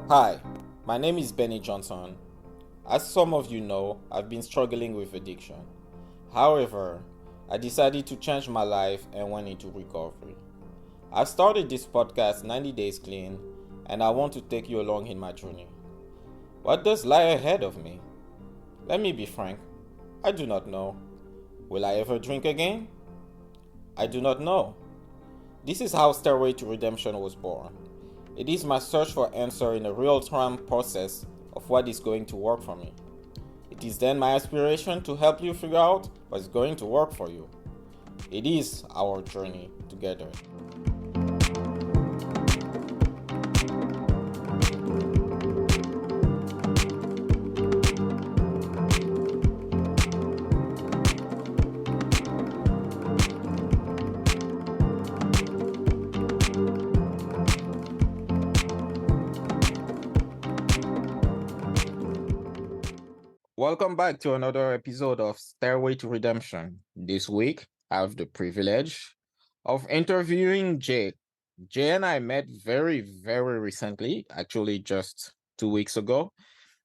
Hi, my name is Benny Johnson. As some of you know, I've been struggling with addiction. However, I decided to change my life and went into recovery. I started this podcast 90 Days Clean, and I want to take you along in my journey. What does lie ahead of me? Let me be frank, I do not know. Will I ever drink again? I do not know. This is how Stairway to Redemption was born. It is my search for answer in a real-time process of what is going to work for me. It is then my aspiration to help you figure out what's going to work for you. It is our journey together. Welcome back to another episode of Stairway to Redemption. This week, I have the privilege of interviewing Jay. Jay and I met very recently, actually just 2 weeks ago.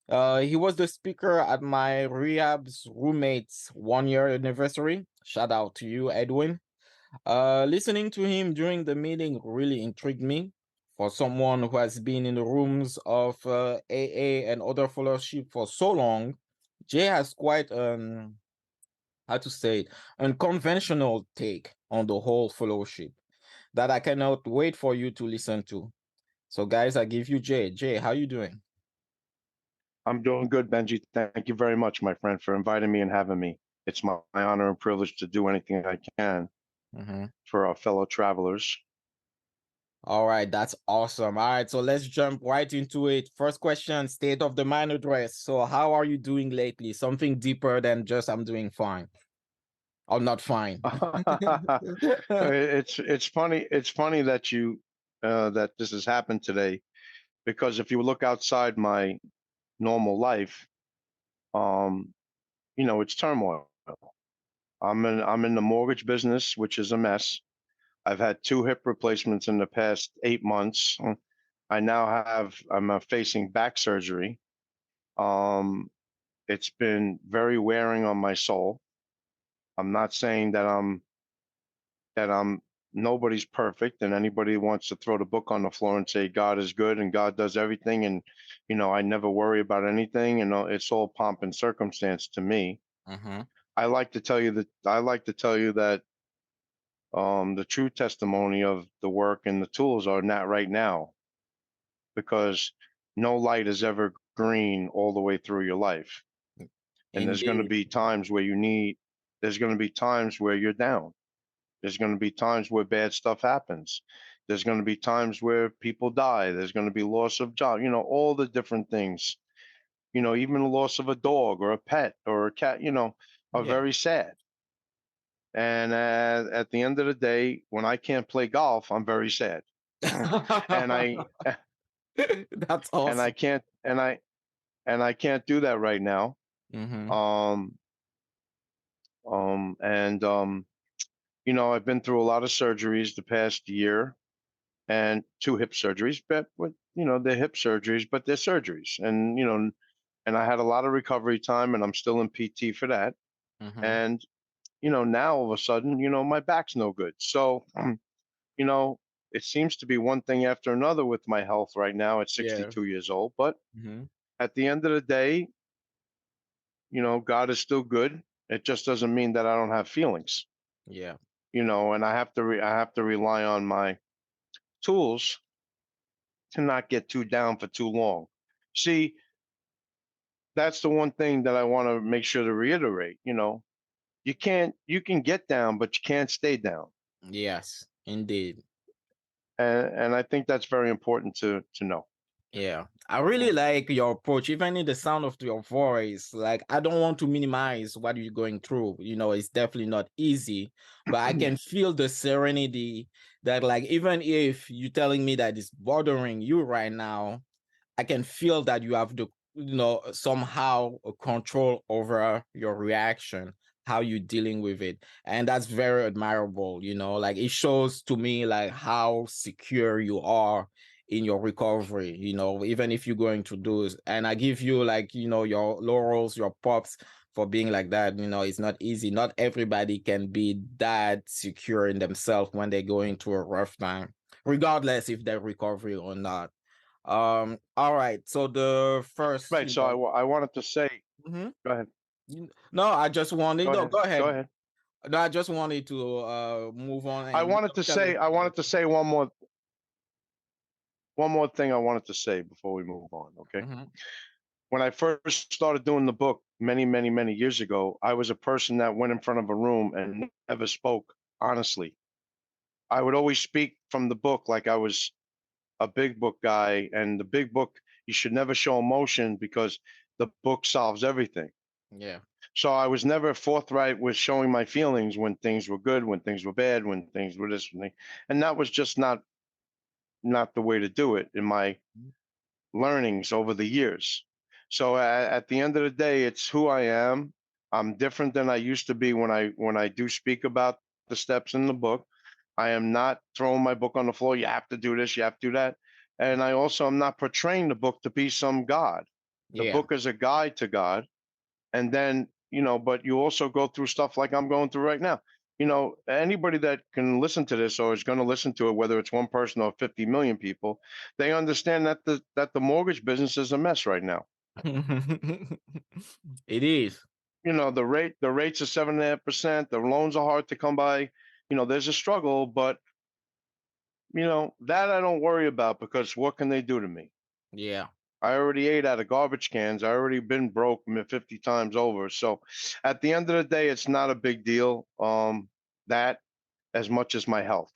He was the speaker at my rehab's roommate's 1 year anniversary. Shout out to you, Edwin. Listening to him during the meeting really intrigued me. For someone who has been in the rooms of AA and other fellowship for so long, Jay has quite how to say it, unconventional take on the whole fellowship that I cannot wait for you to listen to. So, guys, I give you Jay. Jay, how you doing? I'm doing good, Benji. Thank you very much, my friend, for inviting me and having me. It's my honor and privilege to do anything I can Mm-hmm. for our fellow travelers. All right, that's awesome. All right, so let's jump right into it. First question, state of the mind address. So, how are you doing lately? Something deeper than just I'm doing fine or not fine. It's funny. It's funny that you that this has happened today, because if you look outside my normal life, um, it's turmoil. I'm in the mortgage business, which is a mess. I've had two hip replacements in the past 8 months. I'm facing back surgery. Um, it's been very wearing on my soul. I'm not saying that I'm nobody's perfect, and anybody wants to throw the book on the floor and say God is good and God does everything, and I never worry about anything, and it's all pomp and circumstance to me. Mm-hmm. I like to tell you that the true testimony of the work and the tools are not right now, because no light is ever green all the way through your life. And Indeed. there's going to be times where you're down. There's going to be times where bad stuff happens. There's going to be times where people die. There's going to be loss of job, all the different things, even the loss of a dog or a pet or a cat, are Yeah. very sad. And at the end of the day, when I can't play golf, I'm very sad. and I That's and I awesome. can't and I can't do that right now. Mm-hmm. Um, and I've been through a lot of surgeries the past year, and two hip surgeries, but they're hip surgeries, but they're surgeries, and I had a lot of recovery time, and I'm still in PT for that. Mm-hmm. And now all of a sudden, my back's no good. So, you know, it seems to be one thing after another with my health right now at Yeah. 62 years old. But Mm-hmm. at the end of the day, God is still good. It just doesn't mean that I don't have feelings, Yeah. and I have to rely on my tools to not get too down for too long. See, that's the one thing that I want to make sure to reiterate. You can get down, but you can't stay down. Yes, indeed. And I think that's very important to know. Yeah, I really like your approach, even in the sound of your voice. Like, I don't want to minimize what you're going through. It's definitely not easy, but I can feel the serenity that, like, even if you're telling me that it's bothering you right now, I can feel that you have somehow a control over your reaction, how you're dealing with it. And that's very admirable, like it shows to me like how secure you are in your recovery, even if you're going to do it. And I give you like, your laurels, your props for being like that. It's not easy. Not everybody can be that secure in themselves when they go into a rough time, regardless if they're recovery or not. All right. So the first, Right. So I wanted to say, Mhm. go ahead. No, I just wanted, Go no, ahead. go Go ahead. ahead. No, I just wanted to move on and tell us. I wanted to say one more thing I wanted to say before we move on. Okay. Mhm. When I first started doing the book many, many, many years ago, I was a person that went in front of a room and never spoke honestly. I would always speak from the book like I was a big book guy, and the big book, you should never show emotion because the book solves everything. Yeah. So I was never forthright with showing my feelings when things were good, when things were bad, when things were this, and that was just not the way to do it in my learnings over the years. So at the end of the day, it's who I am. I'm different than I used to be when I do speak about the steps in the book. I am not throwing my book on the floor. You have to do this. You have to do that. And I also am not portraying the book to be some God. The Yeah. book is a guide to God. And then, but you also go through stuff like I'm going through right now. Anybody that can listen to this or is going to listen to it, whether it's one person or 50 million people, they understand that the mortgage business is a mess right now. It is. The rates are 7.5%. The loans are hard to come by. There's a struggle, but that I don't worry about because what can they do to me? Yeah. I already ate out of garbage cans. I already been broke 50 times over. So at the end of the day, it's not a big deal. That as much as my health.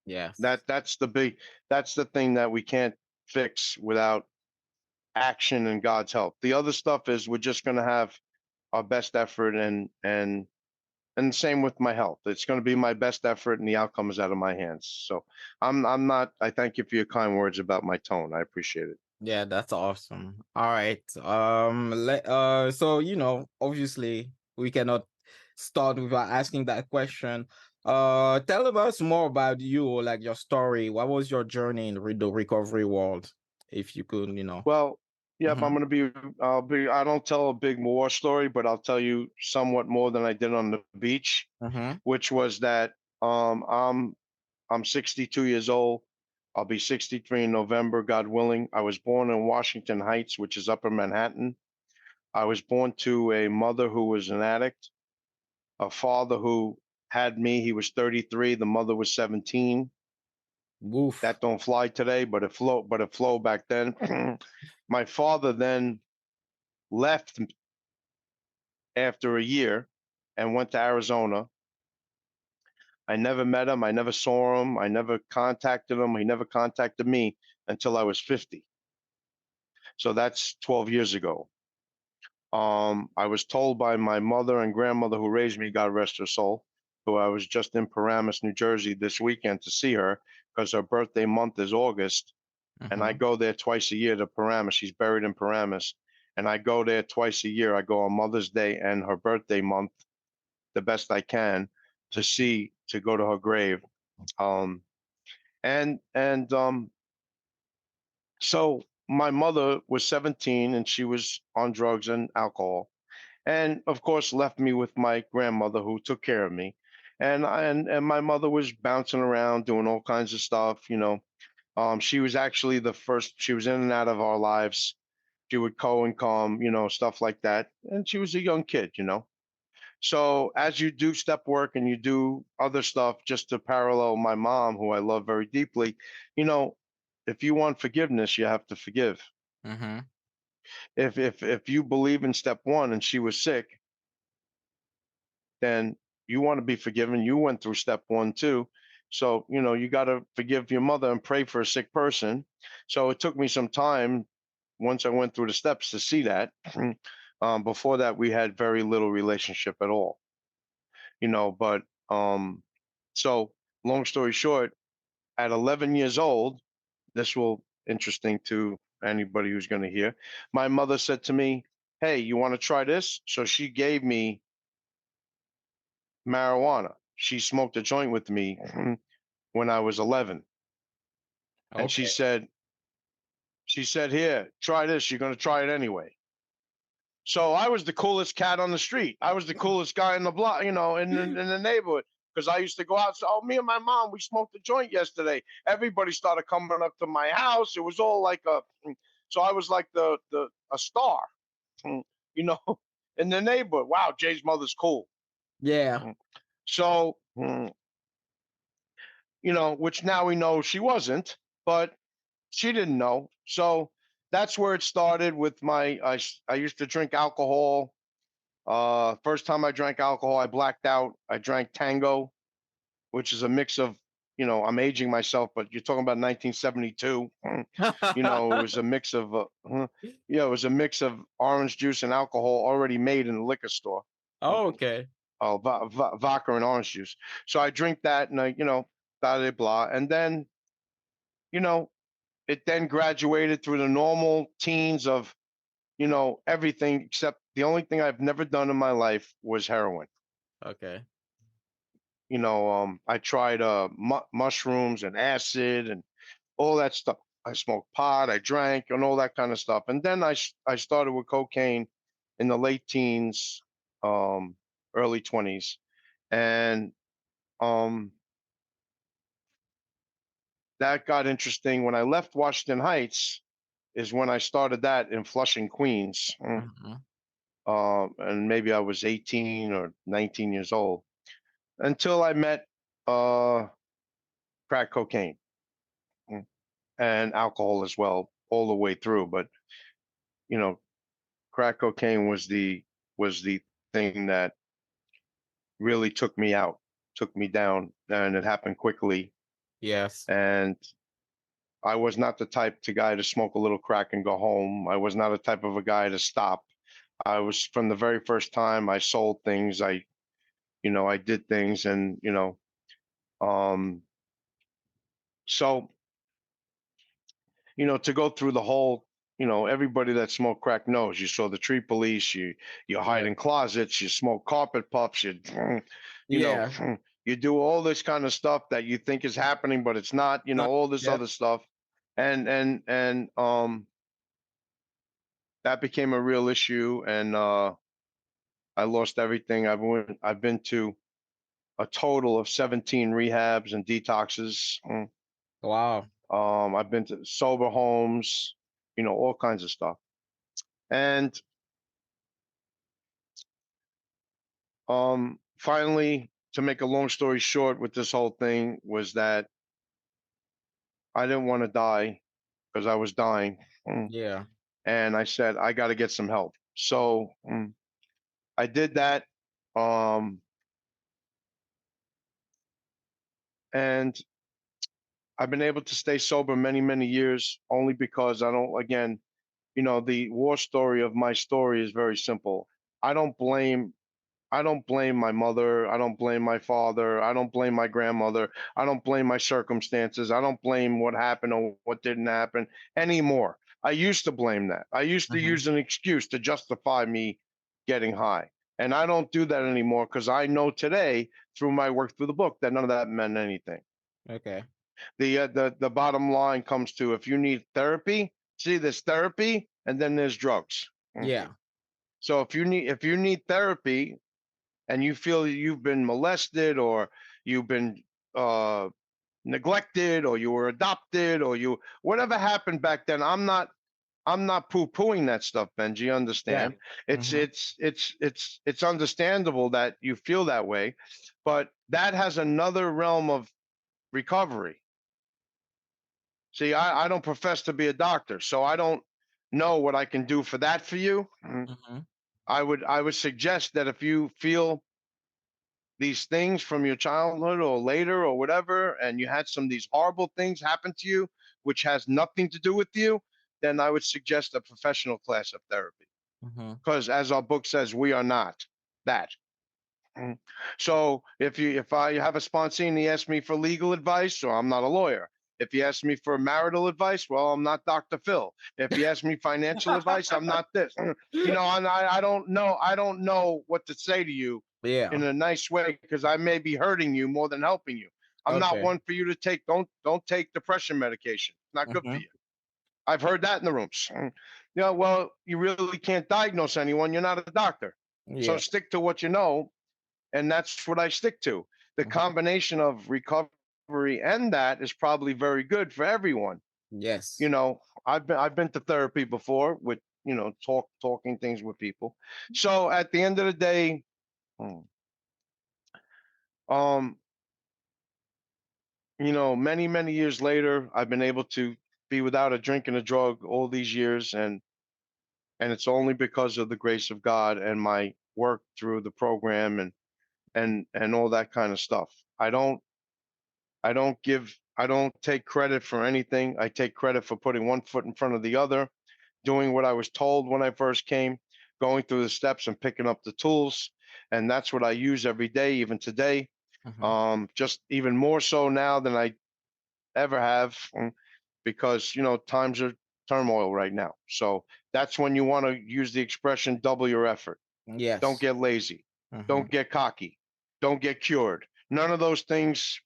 Yes. That's the thing that we can't fix without action and God's help. The other stuff is we're just gonna have our best effort and same with my health. It's gonna be my best effort and the outcome is out of my hands. So I'm not I thank you for your kind words about my tone. I appreciate it. Yeah, that's awesome. All right. So obviously we cannot start without asking that question. Tell us more about you, like your story. What was your journey in the recovery world? If you could. Well, yep, Mm-hmm. I don't tell a big war story, but I'll tell you somewhat more than I did on the beach, Mm-hmm. which was that I'm 62 years old. I'll be 63 in November, God willing. I was born in Washington Heights, which is Upper Manhattan. I was born to a mother who was an addict, a father who had me. He was 33. The mother was 17. Woof. That don't fly today, but it flowed back then. My father then left after a year and went to Arizona. I never met him. I never saw him. I never contacted him. He never contacted me until I was 50. So that's 12 years ago. I was told by my mother and grandmother who raised me, God rest her soul, who I was just in Paramus, New Jersey this weekend to see her because her birthday month is August. And I Mm-hmm. go there twice a year to Paramus. She's buried in Paramus. And I go there twice a year. I go on Mother's Day and her birthday month, the best I can, to go to her grave. Um, and so my mother was 17 and she was on drugs and alcohol, and of course left me with my grandmother who took care of me. And my mother was bouncing around doing all kinds of stuff. She was actually the first. She was in and out of our lives. She would go and come, stuff like that. And she was a young kid. So as you do step work and you do other stuff just to parallel my mom, who I love very deeply, you know, if you want forgiveness, you have to forgive. Mm-hmm. If you believe in step one and she was sick, then you want to be forgiven. You went through step one too. So, you got to forgive your mother and pray for a sick person. So it took me some time once I went through the steps to see that. Before that, we had very little relationship at all. But so long story short, at 11 years old, this will interesting to anybody who's going to hear. My mother said to me, "Hey, you want to try this?" So she gave me marijuana. She smoked a joint with me when I was 11. And she Okay. said, She said, "Here, try this. You're gonna try it anyway." So I was the coolest cat on the street. I was the coolest guy in the block, in the neighborhood. Because I used to go out. So, oh, me and my mom, we smoked a joint yesterday. Everybody started coming up to my house. It was all like a. So I was like the a star, you know, in the neighborhood. Wow, Jay's mother's cool. Yeah. So, which now we know she wasn't, but she didn't know. So that's where it started with I used to drink alcohol. First time I drank alcohol, I blacked out. I drank Tango, which is a mix of, I'm aging myself, but you're talking about 1972. It was a mix of, it was a mix of orange juice and alcohol already made in the liquor store. Oh, okay. Oh, vodka and orange juice. So I drink that, and blah blah blah, and then, you know, it then graduated through the normal teens of, everything except the only thing I've never done in my life was heroin. Okay. I tried mushrooms and acid and all that stuff. I smoked pot, I drank, and all that kind of stuff. And then I started with cocaine in the late teens, um, early 20s, and um, that got interesting. When I left Washington Heights, is when I started that in Flushing, Queens, Mhm. and maybe I was 18 or 19 years old until I met uh, crack cocaine, mm, and alcohol as well, all the way through. But you know, crack cocaine was the thing that really took me out, took me down, and it happened quickly. Yes. And I was not the type to guy to smoke a little crack and go home. I was not a type of a guy to stop. I was from the very first time I sold things. I did things, and um, so to go through the whole, everybody that smoked crack knows. You saw the tree police. You hide Yeah. in closets. You smoke carpet puffs. You know, Yeah. you do all this kind of stuff that you think is happening, but it's not. Not All this yep. other stuff, and that became a real issue, and I lost everything. I've been to a total of 17 rehabs and detoxes. Wow. I've been to sober homes, all kinds of stuff. And finally, to make a long story short with this whole thing, was that I didn't want to die because I was dying. Yeah. And I said, I got to get some help. So I did that. Um, and I've been able to stay sober many, many years only because I don't, again, the war story of my story is very simple. I don't blame I don't blame my mother. I don't blame my father. I don't blame my grandmother. I don't blame my circumstances. I don't blame what happened or what didn't happen anymore. I used to blame that. I used to Mhm. use an excuse to justify me getting high. And I don't do that anymore because I know today through my work through the book that none of that meant anything. Okay. The bottom line comes to, if you need therapy, see, there's therapy and then there's drugs. Yeah. So if you need therapy, and you feel you've been molested, or you've been uh, neglected, or you were adopted, or you whatever happened back then, I'm not poo-pooing that stuff, Benji. Yeah. Understand? It's Mhm. it's it's it's it's understandable that you feel that way, but that has another realm of recovery. See, I don't profess to be a doctor, so I don't know what I can do for that for you. Mhm. I would suggest that if you feel these things from your childhood or later or whatever, and you had some of these horrible things happen to you, which has nothing to do with you, then I would suggest a professional class of therapy. Mhm. Because as our book says, we are not that. Mm. So if I have a sponsee and he asks me for legal advice, so I'm not a lawyer. If he asks me for marital advice, well, I'm not Dr. Phil. If he asks me financial advice, I'm not this. And I don't know what to say to you Yeah. in a nice way, because I may be hurting you more than helping you. I'm not Okay. one for you to take. Don't take depression medication. It's not good for Mhm. you. I've heard that in the rooms. Yeah, well, you really can't diagnose anyone. You're not a doctor. So Yeah. stick to what you know. And that's what I stick to. The Mhm. combination of recovery and that is probably very good for everyone. Yes. You know, I've been to therapy before with, talking things with people. So at the end of the day, hmm, um, many, many years later, I've been able to be without a drink and a drug all these years, and it's only because of the grace of God and my work through the program and all that kind of stuff. I don't take credit for anything. I take credit for putting one foot in front of the other, doing what I was told when I first came, going through the steps and picking up the tools. And that's what I use every day, even today. Mhm. Just even more so now than I ever have, because times are turmoil right now. So that's when you want to use the expression double your effort. Don't Yes. get lazy. Mhm. Don't get cocky. Don't get cured. None of those things.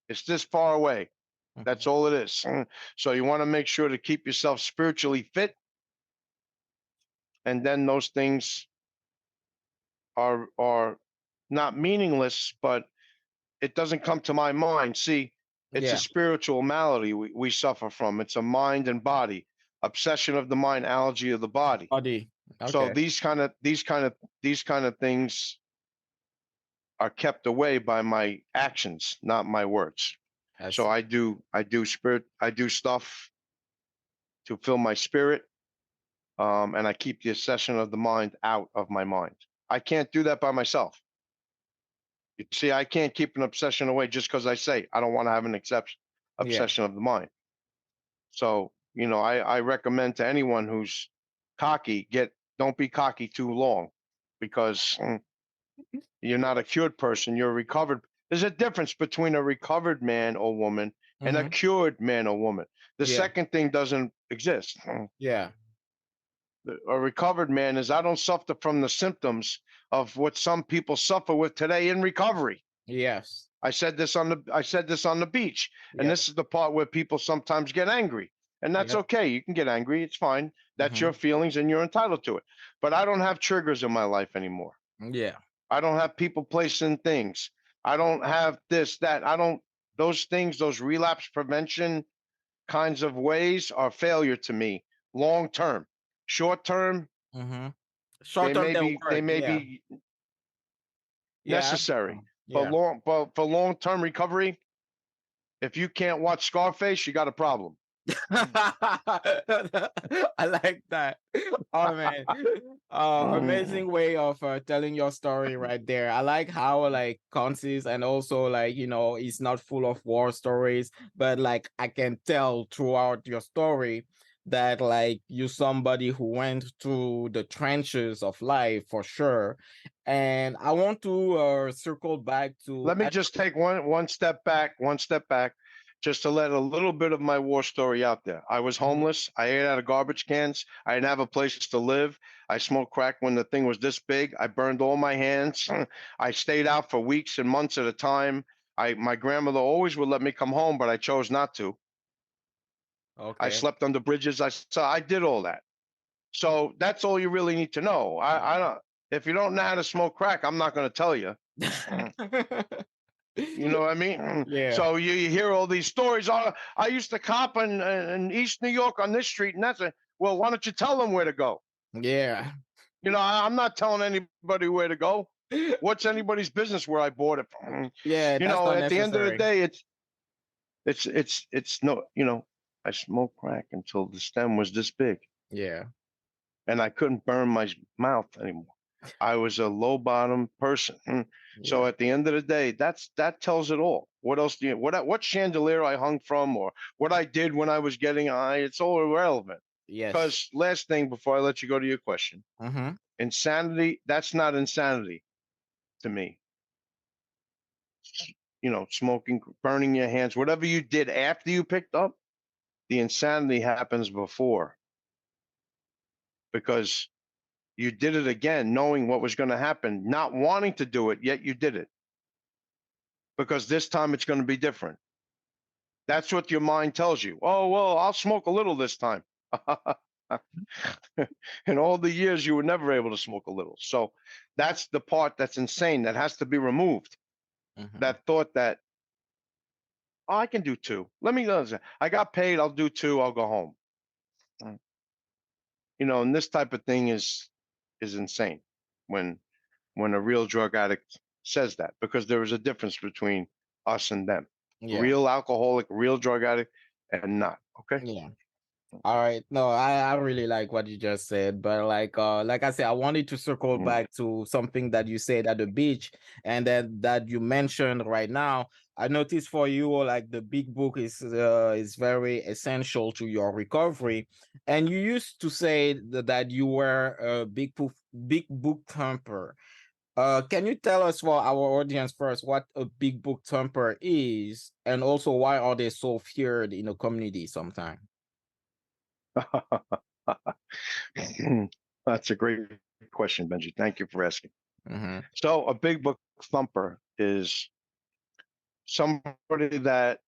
It's this far away. That's Mhm. all it is. So you want to make sure to keep yourself spiritually fit, and then those things are not meaningless, but it doesn't come to my mind. See, it's a Yeah. spiritual malady we suffer from. It's a mind and body obsession of the mind, allergy of the body. Body. So Okay. these kind of things are kept away by my actions, not my words. I So see. I do stuff to fill my spirit, and I keep the obsession of the mind out of my mind. I can't do that by myself. You see, I can't keep an obsession away just because I say I don't want to have an Yeah. obsession of the mind. So, I recommend to anyone who's cocky, don't be cocky too long, because you're not a cured person, you're a recovered. There's a difference between a recovered man or woman and a Mhm. cured man or woman. The Yeah. second thing doesn't exist. Yeah. A recovered man is I don't suffer from the symptoms of what some people suffer with today in recovery. Yes. I said this on the beach, and Yeah. this is the part where people sometimes get angry, and that's Yep. okay. You can get angry; it's fine. That's your Mhm. feelings, and you're entitled to it. But I don't have triggers in my life anymore. Yeah. I don't have people placing things. I don't have this, that. I don't. Those things, those relapse prevention kinds of ways, are failure to me long term. Short term, Mhm. they Short term may they be they work. may Yeah. be Yeah. necessary, but Yeah. long term recovery, if you can't watch Scarface, you got a problem. I like that. Oh man. Mm. Amazing way of telling your story right there. I like how like concise and also like it's not full of war stories, but like I can tell throughout your story that like you somebody who went through the trenches of life for sure. And I want to circle back to Let me just take one step back, just to let a little bit of my war story out there. I was Mhm. homeless. I ate out of garbage cans. I didn't have a place to live. I smoked crack when the thing was this big. I burned all my hands. I stayed out for weeks and months at a time. My grandmother always would let me come home, but I chose not to. I Okay. slept under bridges. I did all that. So that's all you really need to know. I don't. If you don't know how to smoke crack, I'm not going to tell you. You know what I mean? Yeah. So you hear all these stories. Oh, I used to cop in East New York on this street, and that's it. Well, why don't you tell them where to go? Yeah. I'm not telling anybody where to go. What's anybody's business where I bought it from? Yeah, that's not At the end of the necessary. day, it's no. I smoked crack until the stem was this big, Yeah. and I couldn't burn my mouth anymore. I was a low bottom person. So Yeah. at the end of the day, that tells it all. What else do you what chandelier I hung from, or what I did when I was getting high? It's all irrelevant. Yes. Because last thing before I let you go to your question, Mm-hmm. insanity, that's not insanity to me. Smoking, burning your hands, whatever you did after you picked up, the insanity happens before, because you did it again, knowing what was going to happen, not wanting to do it, yet you did it, because this time it's going to be different. That's what your mind tells you. Oh, well, I'll smoke a little this time. In all the years, you were never able to smoke a little. So that's the part that's insane. That has to be removed. Hmm. That thought that, oh, I can do two. Let me know. I got paid. I'll do two. I'll go home. Mm. And this type of thing is insane when when a real drug addict says that, because there is a difference between us and them. Yeah. Real alcoholic, real drug addict, and not. Okay. Yeah. All right. No, I really like what you just said, but like I said, I wanted to circle Mm. back to something that you said at the beach and then that you mentioned right now. I noticed for you like the big book is very essential to your recovery. And you used to say that you were a big book thumper. Can you tell us for our audience first what a big book thumper is and also why are they so feared in the community sometimes? That's a great question, Benji. Thank you for asking. Mm-hmm. So, a big book thumper is somebody that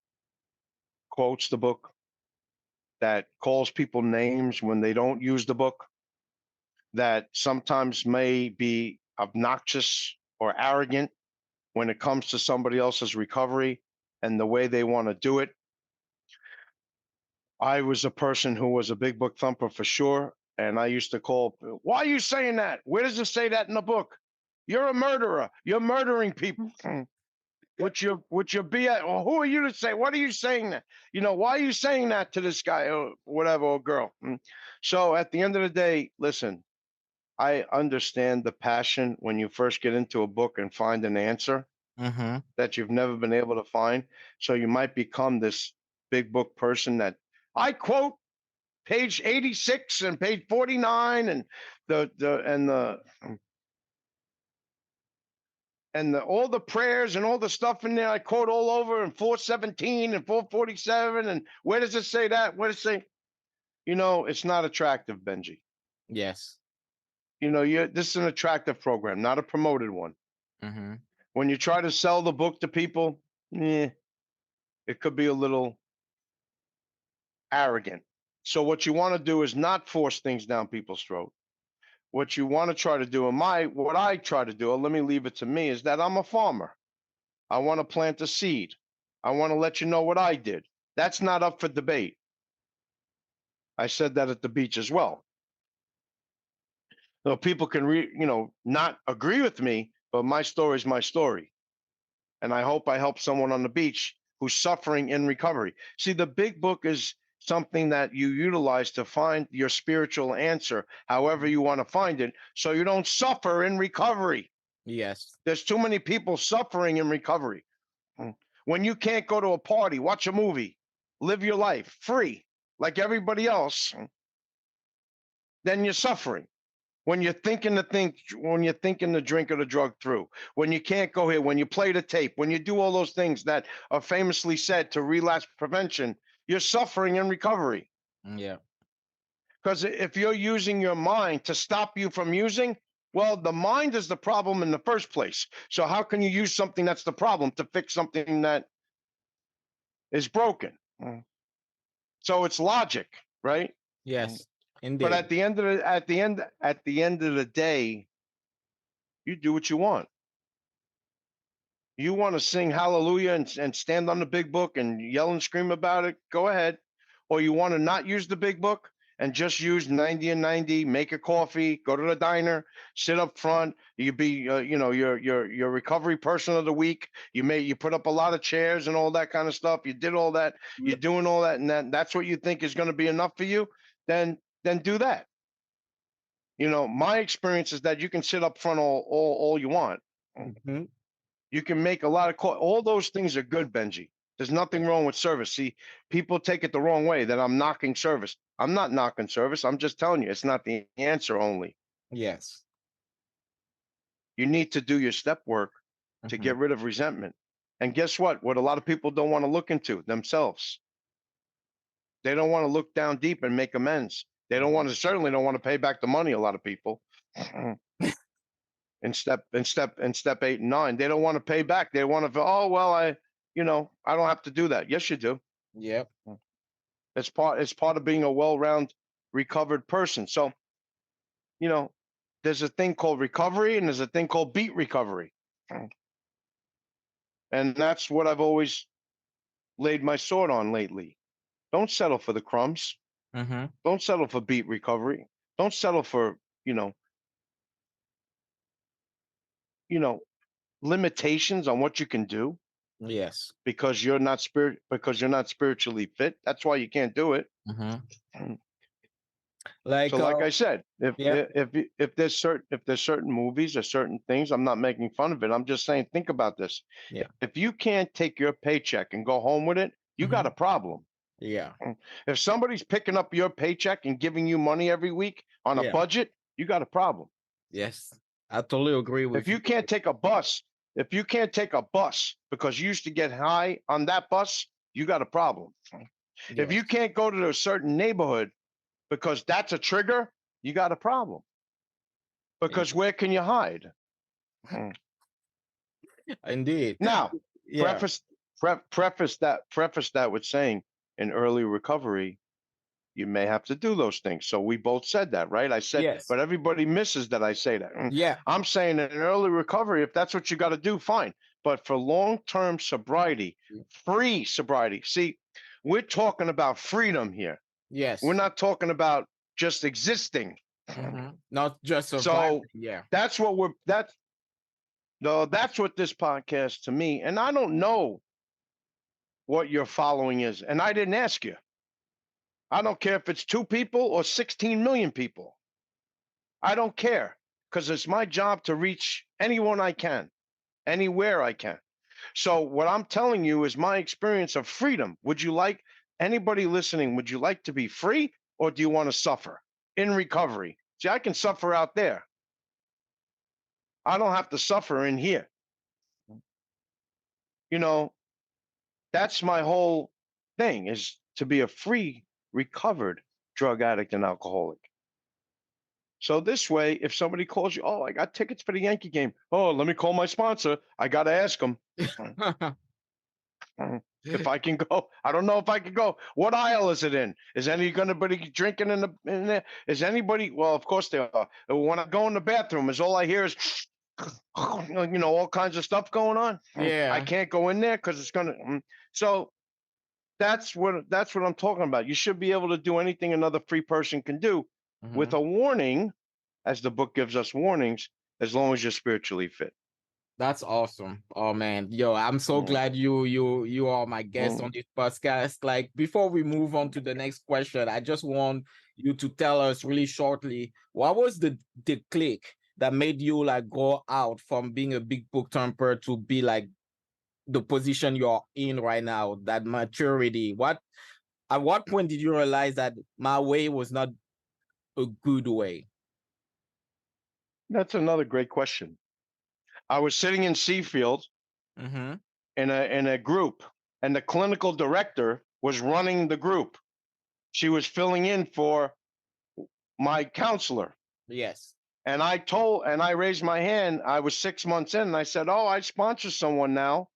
quotes the book, that calls people names when they don't use the book, that sometimes may be obnoxious or arrogant when it comes to somebody else's recovery and the way they want to do it. I was a person who was a big book thumper for sure. And I used to call, why are you saying that? Where does it say that in the book? You're a murderer. You're murdering people. With your BS, or who are you to say? What are you saying that? Why are you saying that to this guy or whatever, or girl? So at the end of the day, listen, I understand the passion when you first get into a book and find an answer Mm-hmm. that you've never been able to find. So you might become this big book person that I quote page 86 and page 49 and the all the prayers and all the stuff in there I quote all over, and 417 and 447, and where does it say that? Where does it say? It's not attractive, Benji. Yes. This is an attractive program, not a promoted one. Mm-hmm. When you try to sell the book to people, it could be a little arrogant. So what you want to do is not force things down people's throat. What you want to try to do, and what I try to do, let me leave it to me, is that I'm a farmer. I want to plant a seed. I want to let you know what I did. That's not up for debate. I said that at the beach as well. People can not agree with me, but my story is my story. And I hope I help someone on the beach who's suffering in recovery. See, the big book is something that you utilize to find your spiritual answer, however you want to find it, so you don't suffer in recovery. Yes. There's too many people suffering in recovery. When you can't go to a party, watch a movie, live your life free like everybody else, then you're suffering. When you're thinking when you're thinking the drink or the drug through, when you can't go here, when you play the tape, when you do all those things that are famously said to relapse prevention, you're suffering in recovery. Yeah. Because if you're using your mind to stop you from using, well, the mind is the problem in the first place. So how can you use something that's the problem to fix something that is broken? So it's logic, right? Yes. But Indeed. at the end of the day, you do what you want. You want to sing hallelujah and stand on the big book and yell and scream about it, go ahead. Or you want to not use the big book and just use 90 and 90, make a coffee, go to the diner, sit up front. You be, your recovery person of the week. You put up a lot of chairs and all that kind of stuff. You did all that. You're doing all that, and that's what you think is going to be enough for you. Then do that. My experience is that you can sit up front all you want. Mm-hmm. You can make a lot of calls. All those things are good, Benji. There's nothing wrong with service. See, people take it the wrong way that I'm knocking service. I'm not knocking service. I'm just telling you it's not the answer only. Yes. You need to do your step work to Mm-hmm. get rid of resentment. And guess what? What a lot of people don't want to look into themselves. They don't want to look down deep and make amends. They certainly don't want to pay back the money. A lot of people in step 8 and 9, they don't want to pay back. They want to, oh well, I don't have to do that. Yes, you do. Yep. It's part of being a well-rounded recovered person. So, you know, there's a thing called recovery and there's a thing called beat recovery. And that's what I've always laid my sword on lately. Don't settle for the crumbs. Mm-hmm. Don't settle for beat recovery. Don't settle for, you know, you know, limitations on what you can do Yes. because you're not spiritually fit. That's why you can't do it. Mm-hmm. So, Like like I said, yep. if there's certain movies or certain things, I'm not making fun of it. I'm just saying, think about this. Yeah. If you can't take your paycheck and go home with it, you got Mm-hmm. a problem. Yeah. If somebody's picking up your paycheck and giving you money every week on a Yeah. budget, you got a problem. Yes. I totally agree If with you. you can't take a bus, if you can't take a bus because you used to get high on that bus, you got a problem. If you Yes. can't go to a certain neighborhood because that's a trigger, you got a problem. Because Indeed. where can you hide? Indeed. Now, Yeah. preface preface that with saying in early recovery, you may have to do those things. So we both said that, right? I said, Yes. but everybody misses that I say that. Yeah. I'm saying in early recovery, if that's what you got to do, fine. But for long-term sobriety, free sobriety, see, we're talking about freedom here. We're Yes. not talking about just existing. Mm-hmm. Not just surviving. So Yeah. that's what we're that's no, that's what this podcast to me, and I don't know what your following is, and I didn't ask you. I don't care if it's 2 people or 16 million people. I don't care because it's my job to reach anyone I can, anywhere I can. So, what I'm telling you is my experience of freedom. Would you like anybody listening? Would you like to be free or do you want to suffer in recovery? See, I can suffer out there. I don't have to suffer in here. You know, that's my whole thing is to be a free, recovered drug addict and alcoholic. So this way, if somebody calls you, oh, I got tickets for the Yankee game. Oh, let me call my sponsor. I got to ask them if I can go. I don't know if I can go. What aisle is it in? Is anybody drinking in there? Is anybody? Well, of course they are. When I go in the bathroom, is all I hear is, all kinds of stuff going on. I Yeah. can't go in there because it's gonna. So that's what I'm talking about. You should be able to do anything another free person can do with Mm-hmm. a warning, as the book gives us warnings, as long as you're spiritually fit. That's awesome. Oh man, yo, I'm so Mm, glad you are my guest mm. on this podcast. Like before we move on to the next question, I just want you to tell us really shortly what was the click that made you like go out from being a big book thumper to be like the position you're in right now, that maturity. At what point did you realize that my way was not a good way? That's another great question. I was sitting in Seafield Mm-hmm. in a group, and the clinical director was running the group. She was filling in for my counselor. Yes. And I raised my hand. I was 6 months in, and I said, "Oh, I sponsor someone now,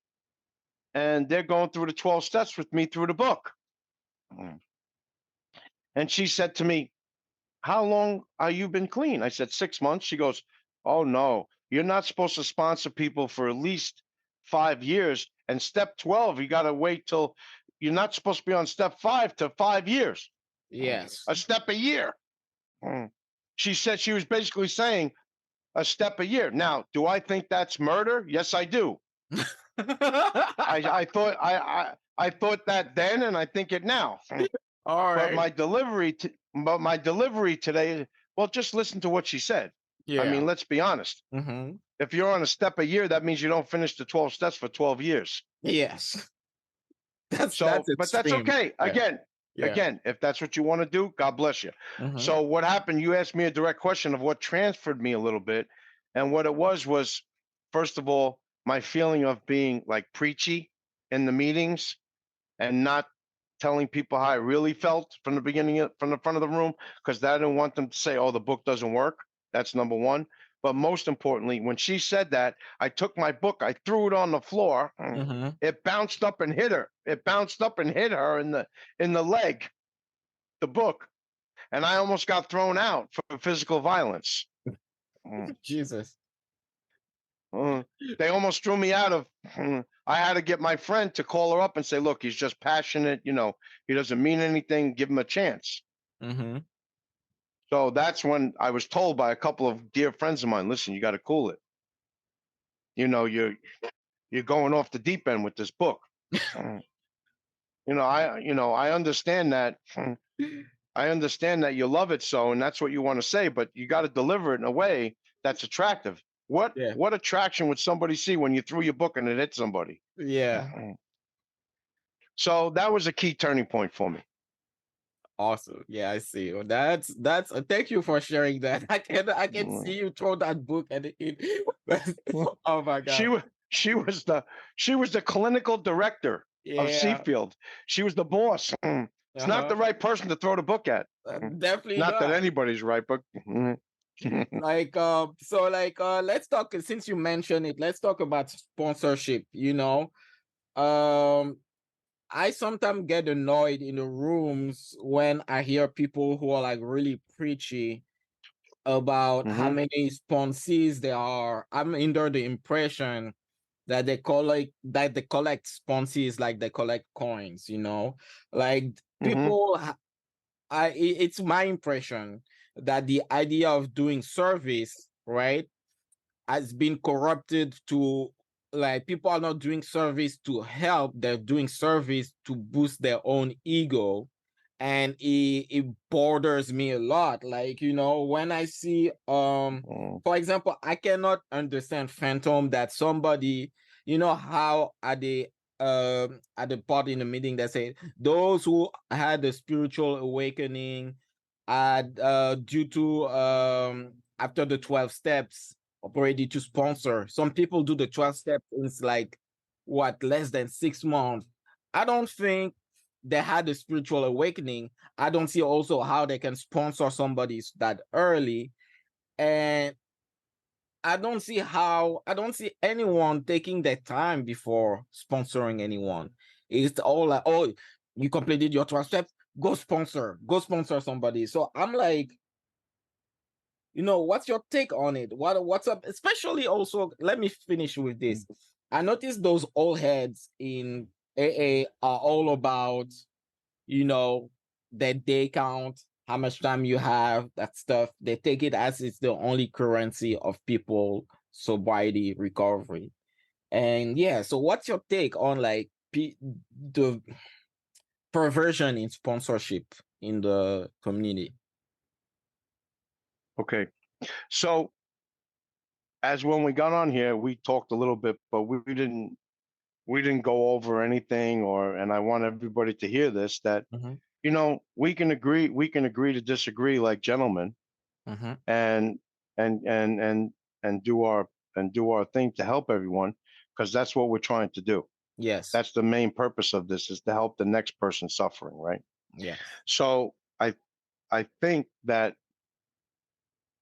and they're going through the 12 steps with me through the book." And she said to me, "How long are you been clean?" I said, 6 months. She goes, "Oh, no, you're not supposed to sponsor people for at least 5 years. And step 12, you got to wait till you're not supposed to be on step 5 to 5 years, Yes. a step a year." She said she was basically saying a step a year. Now, do I think that's murder? Yes, I do. I thought that then, and I think it now. All But right. my delivery today. Well, just listen to what she said. I Yeah. mean, let's be honest. Mm-hmm. If you're on a step a year, that means you don't finish the 12 steps for 12 years. Yes. That's So, but that's extreme. okay. Yeah. Yeah. Again, if that's what you want to do, God bless you. Mm-hmm. So, what happened? You asked me a direct question of what transferred me a little bit, and what it was first of all my feeling of being like preachy in the meetings and not telling people how I really felt from the beginning, from the front of the room, because I didn't want them to say, "Oh, the book doesn't work." That's number one. But most importantly, when she said that, I took my book, I threw it on the floor. Mm-hmm. It bounced up and hit her. It bounced up and hit her in the leg, the book, and I almost got thrown out for physical violence. Mm. Jesus. They almost threw me out of. I had to get my friend to call her up and say, "Look, he's just passionate. He doesn't mean anything. Give him a chance." Mm-hmm. So that's when I was told by a couple of dear friends of mine, "Listen, you got to cool it. You're going off the deep end with this book." I understand that. I understand that you love it so, and that's what you want to say, but you got to deliver it in a way that's attractive. What Yeah. what attraction would somebody see when you threw your book and it hit somebody? Yeah. So that was a key turning point for me. Awesome. Yeah, I see. Well, that's thank you for sharing that. I can see you throw that book and it oh my She god. was she was the she was the clinical director of Yeah. Seafield. She was the boss. It's not Uh-huh. the right person to throw the book at. Definitely Not that not. anybody's right, but Like so like let's talk since you mentioned it, let's talk about sponsorship, Um I sometimes get annoyed in the rooms when I hear people who are like really preachy about how Mhm, many sponsees there are. I'm under the impression that they collect sponsees like they collect coins. Like mhm, people it's my impression that the idea of doing service, right, has been corrupted to, like, people are not doing service to help, they're doing service to boost their own ego. And it bothers me a lot, like, when I see mhm, for example, I cannot understand phantom that somebody, how at the part in the meeting that say those who had the spiritual awakening had due to after the 12 steps already to sponsor. Some people do the 12 steps in like what, less than 6 months. I don't think they had a spiritual awakening. I don't see also how they can sponsor somebody that early. And I don't see anyone taking their time before sponsoring anyone. It's all like, oh, you completed your 12 steps, go sponsor somebody. So I'm like, what's your take on it? What's up? Especially also, let me finish with this. I noticed those old heads in AA are all about, you know, their day count, how much time you have, that stuff. They take it as it's the only currency of people sobriety recovery. And yeah, so what's your take on like the perversion in sponsorship in the community? okay. So as when we got on here, we talked a little bit, but we didn't go over anything, and I want everybody to hear this, that Mm-hmm. we can agree to disagree like gentlemen, Mm-hmm. and and do our thing to help everyone, because that's what we're trying to do. Yes. That's the main purpose of this, is to help the next person suffering, right? Yes. So I think that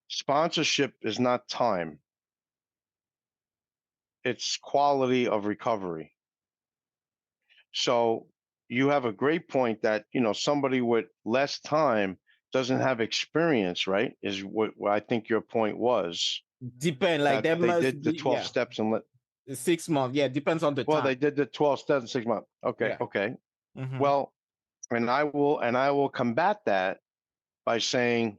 sponsorship is not time, it's quality of recovery. So you have a great point that, somebody with less time doesn't have experience, right? Is what I think your point was, Depend, like that there they must did the be, 12 yeah, steps and let. 6 months. Yeah, depends on the Well, time. they did the 12 steps in 6 months. Okay, Yeah. okay. Mm-hmm. Well, and I will combat that by saying,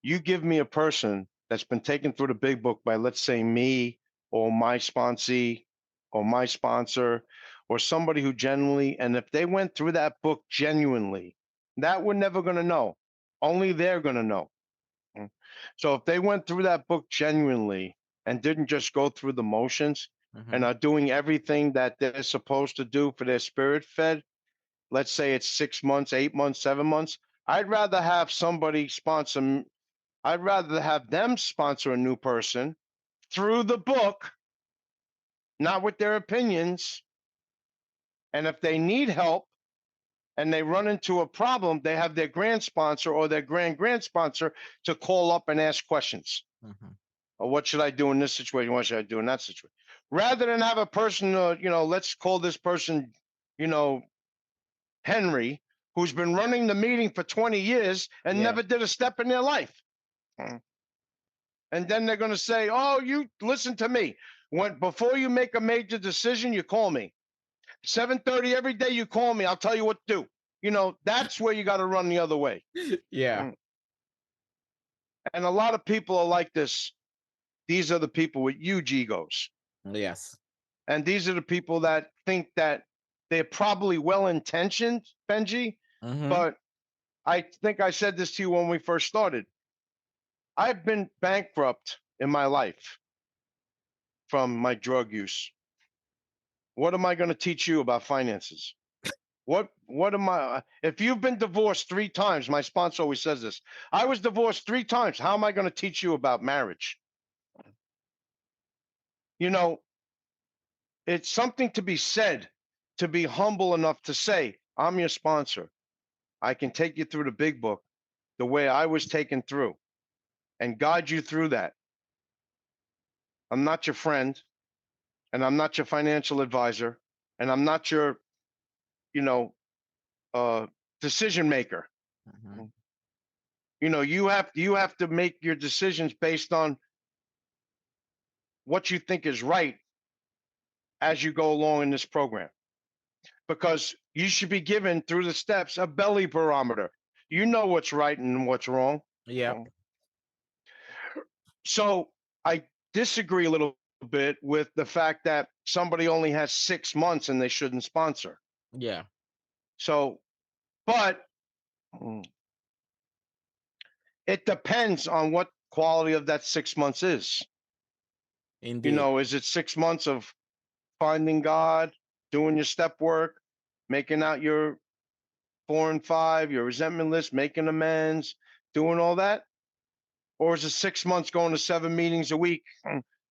you give me a person that's been taken through the big book by, let's say, me, or my sponsee, or my sponsor, or somebody who genuinely, and if they went through that book genuinely, that we're never going to know. Only they're going to know. Mm. So if they went through that book genuinely and didn't just go through the motions, and Mm-hmm. are doing everything that they're supposed to do for their spirit fed, let's say it's 6 months, 8 months, 7 months, I'd rather have somebody sponsor. I'd rather have them sponsor a new person through the book, not with their opinions. And if they need help, and they run into a problem, they have their grand sponsor or their grand sponsor to call up and ask questions. Mhm. Or what should I do in this situation? What should I do in that situation? Rather than have a person, let's call this person, you know, Henry, who's been running the meeting for 20 years and Yeah. never did a step in their life. And then they're going to say, "Oh, you listen to me. When before you make a major decision, you call me. 7:30 every day you call me. I'll tell you what to do." That's where you got to run the other way. Yeah. And a lot of people are like this. These are the people with huge egos. Yes. And these are the people that think that they're probably well intentioned, Benji. Mm-hmm. But I think I said this to you when we first started. I've been bankrupt in my life from my drug use. What am I going to teach you about finances? What am I if you've been divorced 3 times, my sponsor always says this. I was divorced 3 times. How am I going to teach you about marriage? You know, it's something to be said, to be humble enough to say, I'm your sponsor. I can take you through the big book the way I was taken through and guide you through that. I'm not your friend, and I'm not your financial advisor, and I'm not your, you know, uh, decision maker. Mm-hmm. You have to make your decisions based on what you think is right as you go along in this program, because you should be given through the steps a belly barometer. You know what's right and what's wrong. Yep. So I disagree a little bit with the fact that somebody only has 6 months and they shouldn't sponsor. Yeah. So, but it depends on what quality of that 6 months is. Indeed. Is it 6 months of finding God, doing your step work, making out your 4 and 5, your resentment list, making amends, doing all that? Or is it 6 months going to 7 meetings a week,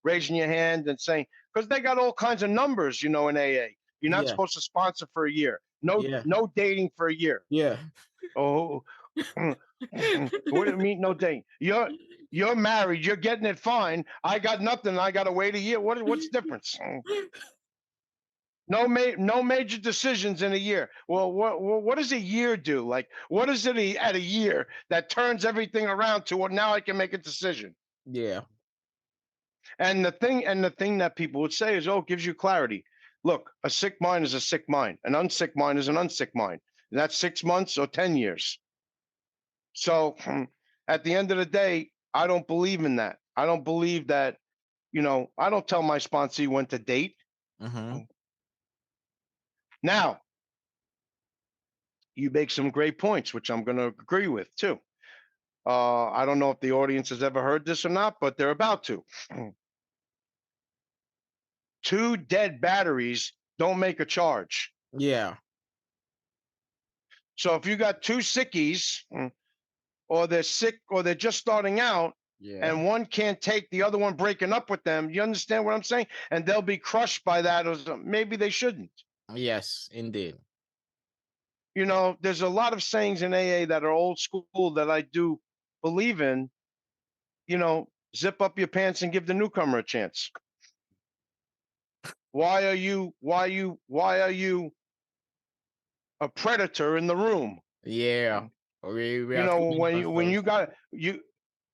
raising your hand and saying, because they got all kinds of numbers, in AA. You're not Yeah. supposed to sponsor for a year. No, Yeah. no dating for a year. Yeah. Oh, what do you mean no dating? You're married. You're getting it fine. I got nothing. I got to wait a year. What's the difference? No major decisions in a year. Well, what does a year do? Like, what is it at a year that turns everything around to what now I can make a decision? Yeah. And the thing that people would say is, oh, it gives you clarity. Look, a sick mind is a sick mind. An unsick mind is an unsick mind. And that's 6 months or 10 years. So at the end of the day, I don't believe in that. I don't believe that, I don't tell my sponsee when to date. Mm-hmm. Now, you make some great points, which I'm going to agree with too. I don't know if the audience has ever heard this or not, but they're about to. 2 dead batteries don't make a charge. Yeah. So if you got 2 sickies, or they're sick, or they're just starting out, Yeah. and one can't take the other one breaking up with them, you understand what I'm saying? And they'll be crushed by that, or maybe they shouldn't. Yes, indeed. There's a lot of sayings in AA that are old school that I do believe in. Zip up your pants and give the newcomer a chance. Why are you a predator in the room? Yeah. We are feeling When ourselves.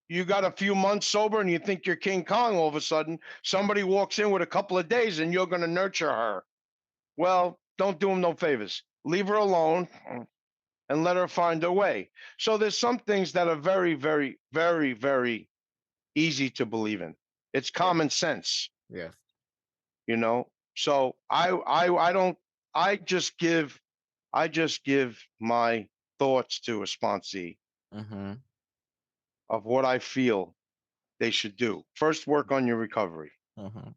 you got a few months sober and you think you're King Kong, all of a sudden somebody walks in with a couple of days and you're going to nurture her. Well, don't do them no favors. Leave her alone and let her find her way. So there's some things that are very, very, very, very easy to believe in. It's Yeah. common sense, Yes. So I don't. I just give my thoughts to a sponsee Mm-hmm. of what I feel they should do. First, work on your recovery. Mm-hmm.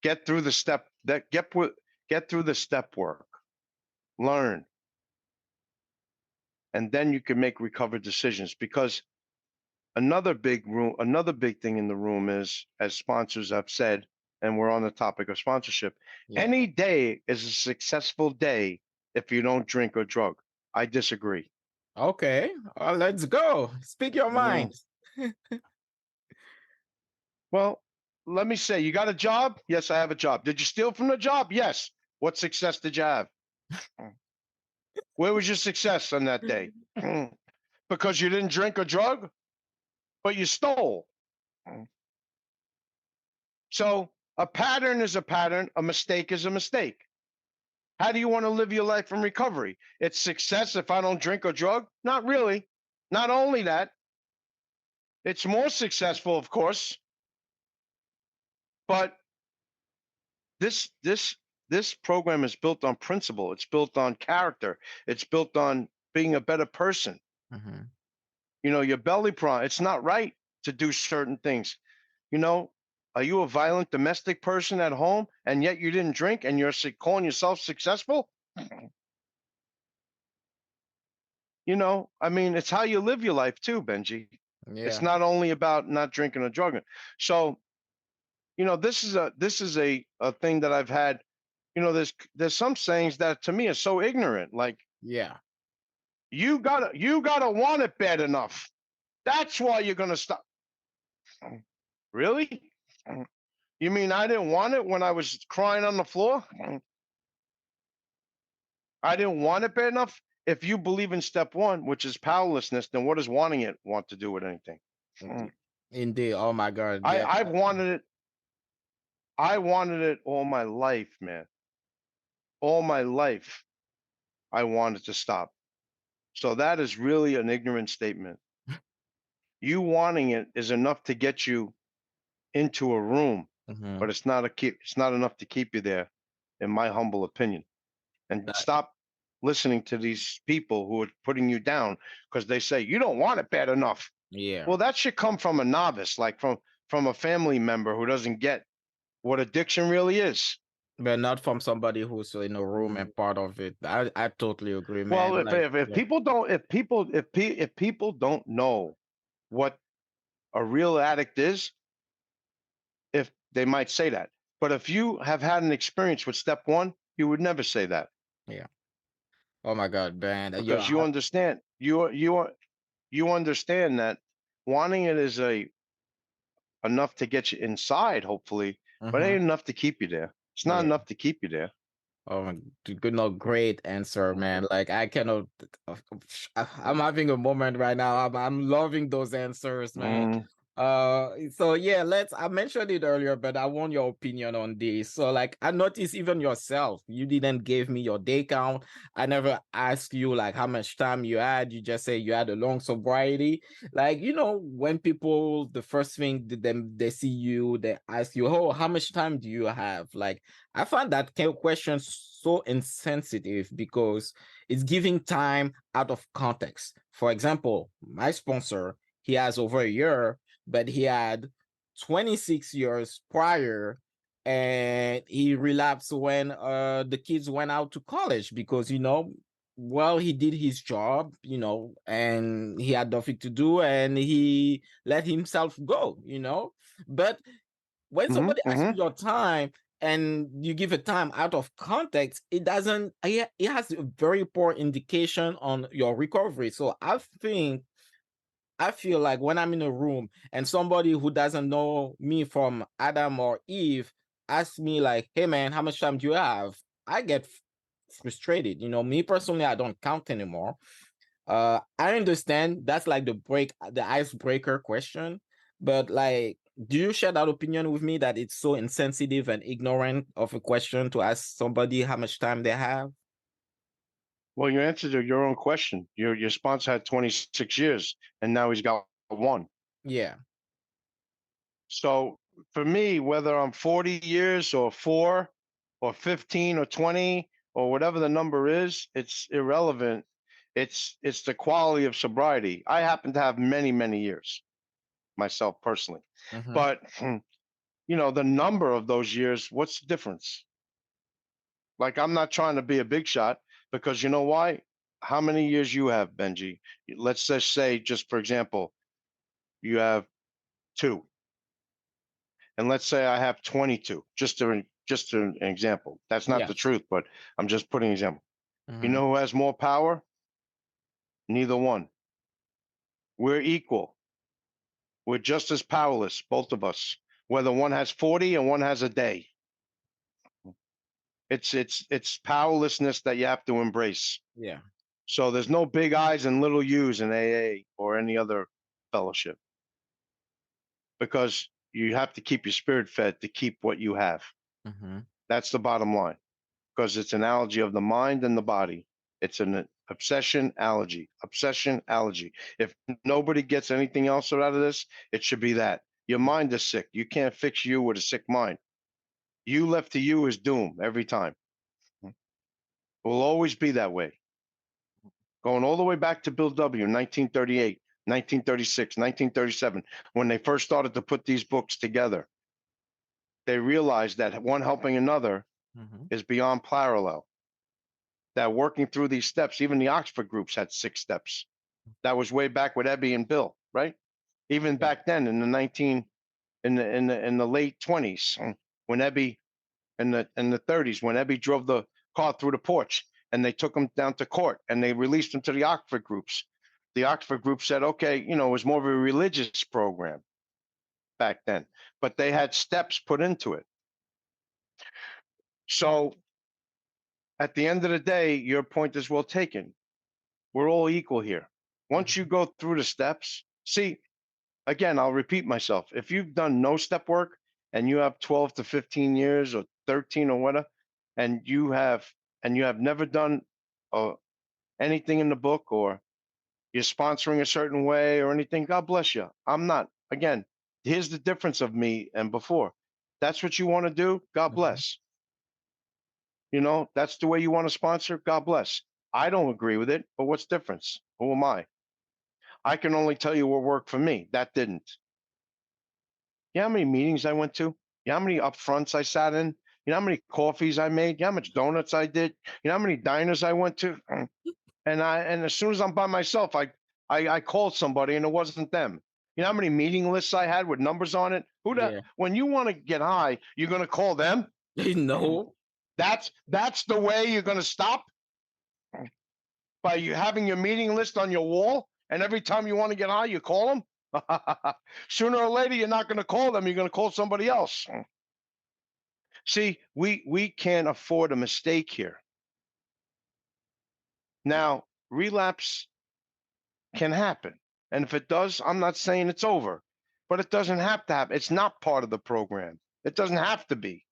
Get through the get through the step work. Learn, and then you can make recovered decisions. Because another big thing in the room is, as sponsors have said, and we're on the topic of sponsorship. Yeah. Any day is a successful day if you don't drink or drug. I disagree. Okay, let's go. Speak your Mm. mind. Well, let me say, you got a job? Yes, I have a job. Did you steal from the job? Yes. What success did you have? Mm. Where was your success on that day? Mm. Because you didn't drink or drug, but you stole. Mm. So a pattern is a pattern, a mistake is a mistake. How do you want to live your life in recovery? It's success if I don't drink or drug? Not really. Not only that, it's more successful, of course, but this this this program is built on principle. It's built on character. It's built on being a better person. Mhm. Your belly prawn. It's not right to do certain things. You know, are you a violent domestic person at home and yet you didn't drink and you're calling yourself successful? I mean, it's how you live your life too, Benji. It's Yeah. not only about not drinking or drugging. So, this is a thing that I've had. There's some sayings that to me are so ignorant. Like Yeah. you gotta want it bad enough. That's why you're gonna stop. Really? You mean I didn't want it when I was crying on the floor? I didn't want it bad enough. If you believe in step one, which is powerlessness, then what does wanting it want to do with anything? Indeed. Oh my God. I Yeah. I've wanted it. I wanted it all my life, man. All my life, I wanted to stop. So that is really an ignorant statement. You wanting it is enough to get you into a room, Mhm. but it's not enough to keep you there, in my humble opinion. And That, stop listening to these people who are putting you down because they say you don't want it bad enough. yeah. Well, that should come from a novice, like from a family member who doesn't get what addiction really is. But not from somebody who's in a room and part of it. I totally agree, Well, man. if Like, if, if yeah. people don't if people don't know what a real addict is, if they might say that. But if you have had an experience with step one, you would never say that Yeah. Oh my God, man. because you understand that wanting it is a enough to get you inside, hopefully, but it mhm. ain't enough to keep you there. It's not Yeah. enough to keep you there. Oh, good, no, great answer, man. Like I cannot. I'm having a moment right now. I'm loving those answers, man. Mm, So yeah, I mentioned it earlier, but I want your opinion on this. So like, I noticed even yourself, you didn't give me your day count. I never asked you like how much time you had. You just say you had a long sobriety. Like, when people, the first thing they see you, they ask you, oh, how much time do you have? Like, I find that kind of question so insensitive because it's giving time out of context. For example, my sponsor, he has over a year, but he had 26 years prior, and he relapsed when the kids went out to college because well, he did his job, and he had nothing to do, and he let himself go. But when hmm somebody asks you hmm your time and you give a time out of context, it has a very poor indication on your recovery. So I feel like when I'm in a room and somebody who doesn't know me from Adam or Eve asks me like, hey man, how much time do you have? I get frustrated. Me personally, I don't count anymore. I understand that's like the icebreaker question, but like, do you share that opinion with me that it's so insensitive and ignorant of a question to ask somebody how much time they have? Well, you answered your own question. Your sponsor had 26 years, and now he's got one. Yeah. So for me, whether I'm 40 years or four or 15 or 20 or whatever the number is, it's irrelevant. It's the quality of sobriety. I happen to have many, many years myself personally. Mm-hmm. But the number of those years, what's the difference? Like I'm not trying to be a big shot because you know why? How many years you have, Benji? Let's just say, just for example, you have two, and let's say I have 22. Just an example. That's not Yeah. the truth, but I'm just putting an example. You Mm-hmm. know who has more power? Neither one. We're equal. We're just as powerless, both of us, whether one has 40 and one has a day. It's powerlessness that you have to embrace. Yeah. So there's no big I's and little U's in AA or any other fellowship, because you have to keep your spirit fed to keep what you have. Mm-hmm. That's the bottom line, because it's an allergy of the mind and the body. It's an obsession allergy, obsession allergy. If nobody gets anything else out of this, it should be that. Your mind is sick. You can't fix you with a sick mind. You left to you is doom every time. It will always be that way. Going all the way back to Bill W., 1938, 1936, 1937, when they first started to put these books together, they realized that one helping another Mm-hmm. is beyond parallel. That working through these steps, even the Oxford groups had 6 steps. That was way back with Ebby and Bill, right? Even Yeah. back then in the late 20s, when Ebby in the 30s, when Ebby drove the car through the porch and they took him down to court and they released him to the Oxford groups. The Oxford group said, okay, it was more of a religious program back then, but they had steps put into it. So at the end of the day, your point is well taken. We're all equal here. Once you go through the steps, see, again, I'll repeat myself. If you've done no step work and you have 12 to 15 years or 13 or whatever, and you have never done uh, anything in the book, or you're sponsoring a certain way or anything, God bless you. I'm not. Again, here's the difference of me and before. That's what you want to do, God Mm-hmm. bless. That's the way you want to sponsor, God bless. I don't agree with it, but what's the difference? Who am I? I can only tell you what worked for me. That didn't. You know how many meetings I went to? You know how many upfronts I sat in? You know how many coffees I made? You know how much donuts I did? You know how many diners I went to? And as soon as I'm by myself, I called somebody and it wasn't them. You know how many meeting lists I had with numbers on it? Yeah. When you want to get high, you're gonna call them. No. That's the way you're gonna stop, by you having your meeting list on your wall, and every time you want to get high, you call them. Sooner or later, you're not gonna call them. You're gonna call somebody else. See, we can't afford a mistake here. Now, relapse can happen. And if it does, I'm not saying it's over, but it doesn't have to happen. It's not part of the program. It doesn't have to be.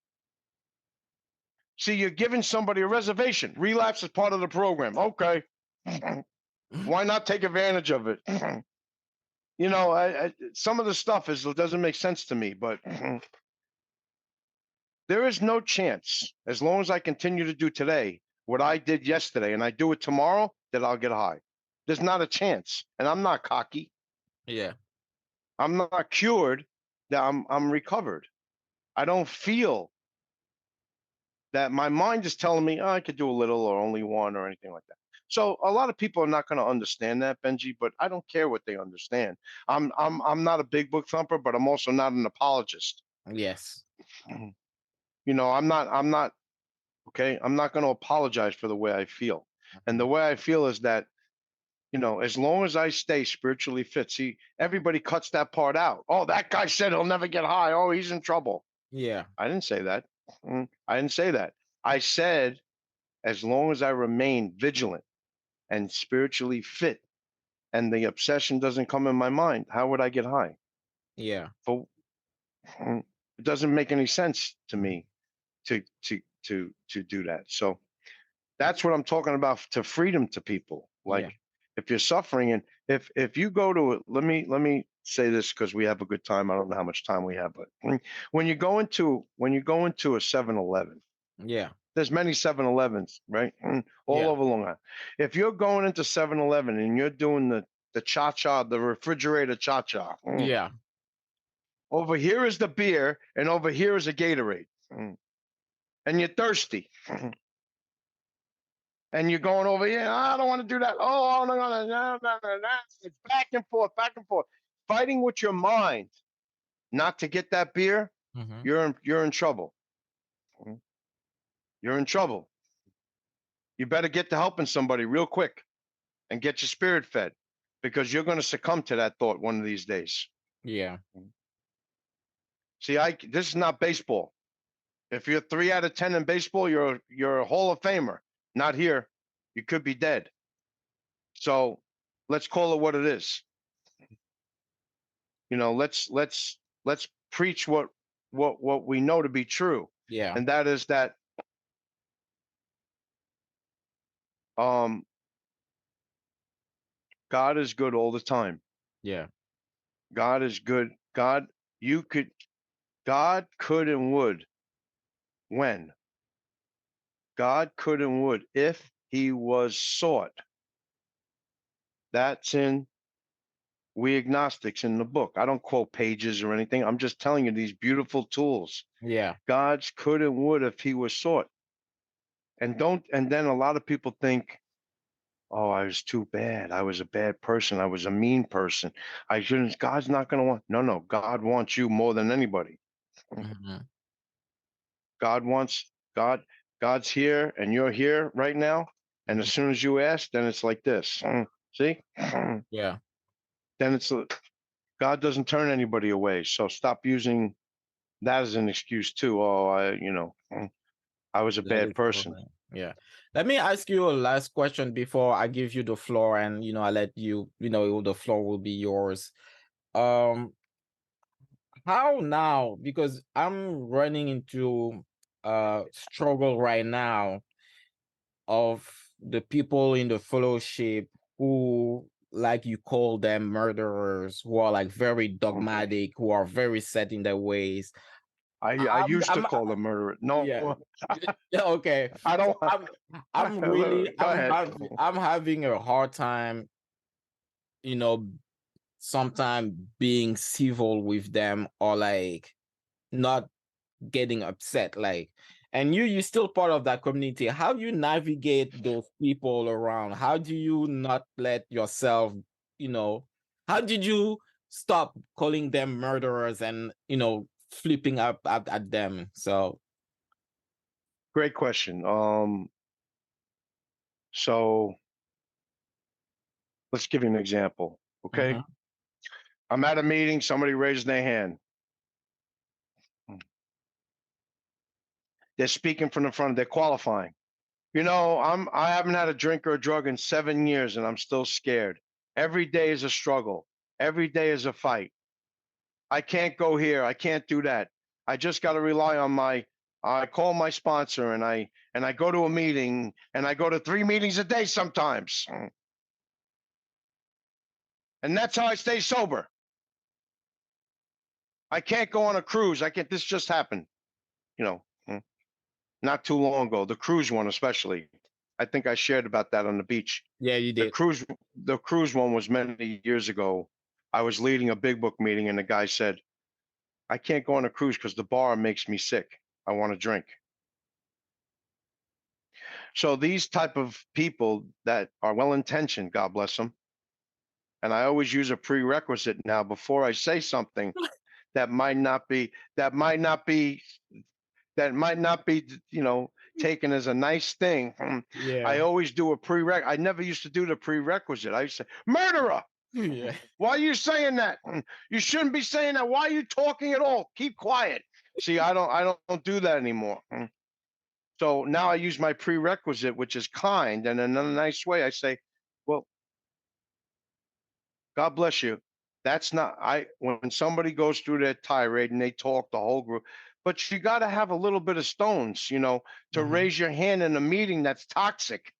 See, you're giving somebody a reservation. Relapse is part of the program. Okay. Why not take advantage of it? Some of the stuff doesn't make sense to me, but there is no chance, as long as I continue to do today what I did yesterday and I do it tomorrow, that I'll get high. There's not a chance. And I'm not cocky. Yeah. I'm not cured. That I'm recovered. I don't feel that my mind is telling me, oh, I could do a little or only one or anything like that. So a lot of people are not going to understand that, Benji, but I don't care what they understand. I'm not a big book thumper, but I'm also not an apologist. Yes. I'm not okay. I'm not going to apologize for the way I feel. And the Mhm. way I feel is that, as long as I stay spiritually fit, see, everybody cuts that part out. Oh, that guy said he'll never get high. Oh, he's in trouble. Yeah. I didn't say that. I didn't say that. I said, as long as I remain vigilant and spiritually fit and the obsession doesn't come in my mind, how would I get high? Yeah. For, it doesn't make any sense to me to do that. So that's what I'm talking about, to freedom to people. Yeah. Like, if you're suffering, and if you go to it, let me say this, because we have a good time. I don't know how much time we have, but when you go into a 7-Eleven, Yeah. there's many 7-Elevens, right? All Yeah. over Long Island. If you're going into 7-Eleven and you're doing the cha-cha, the refrigerator cha-cha, Yeah. over here is the beer and over here is a Gatorade. And you're thirsty. And you're going over here, I don't want to do that. Oh, no, no, no, no, no, no, no. It's back and forth, back and forth. Fighting with your mind not to get that beer, Mm-hmm. you're in trouble. You're in trouble. You better get to helping somebody real quick. and get your spirit fed, because you're going to succumb to that thought one of these days. Yeah. See, this is not baseball. If you're 3 out of 10 in baseball, you're a Hall of Famer. Not here. You could be dead. So let's call it what it is. Let's preach what we know to be true, Yeah. and that is that um God is good all the time. Yeah. God is good. You could God could and would when God could and would if he was sought. That's in We Agnostics in the book. I don't quote pages or anything. I'm just telling you these beautiful tools. Yeah. God's could and would if he was sought. And then a lot of people think, oh, I was too bad. I was a bad person. I was a mean person. I shouldn't. God's not going to want. No, no. God wants you more than anybody. Hmm. God wants God. God's here, and you're here right now. And as Hmm. soon as you ask, then it's like this. See? Yeah. Then it's God doesn't turn anybody away. So stop using that as an excuse too. Oh, I was a That bad is person. correct. Yeah. Let me ask you a last question before I give you the floor, and I let you, the floor will be yours. Um, how now? Because I'm running into struggle right now of the people in the fellowship who, like you call them, murderers, who are like very dogmatic, who are very set in their ways. I I'm, used to I'm call them murderer. yeah. No, Yeah, okay. I So don't. I'm really Go ahead. I'm having a hard time, you know, sometimes being civil with them, or like not getting upset. Like, and you still part of that community. How do you navigate those people around? How do you not let yourself, you know, how did you stop calling them murderers and flipping up at them? So Great question. So let's give you an example. Okay, mhm. I'm at a meeting. Somebody raised their hand. They're speaking from the front. They're qualifying. I haven't had a drink or a drug in 7 years, and I'm still scared. Every day is a struggle. Every day is a fight. I can't go here. I can't do that. I just got to rely on I call my sponsor, and I go to a meeting, and I go to 3 meetings a day sometimes. And that's how I stay sober. I can't go on a cruise. I can't. This just happened, you know, not too long ago. The cruise one, especially. I think I shared about that on the beach. Yeah, you The did. cruise, the cruise one was many years ago. I was leading a big book meeting, and the guy said, "I can't go on a cruise because the bar makes me sick. I want to drink." So these type of people that are well intentioned, God bless them, and I always use a prerequisite now before I say something that might not be that might not be that might not be taken as a nice thing. I Yeah. always do a prereq. I never used to do the prerequisite. I used to say murderer. Yeah. Why are you saying that? You shouldn't be saying that. Why are you talking at all? Keep quiet. See, I don't do that anymore. So now I use my prerequisite, which is kind, and in a nice way, I say, "Well, God bless you." That's not I when somebody goes through their tirade and they talk the whole group, but you got to have a little bit of stones, to Hmm. raise your hand in a meeting that's toxic.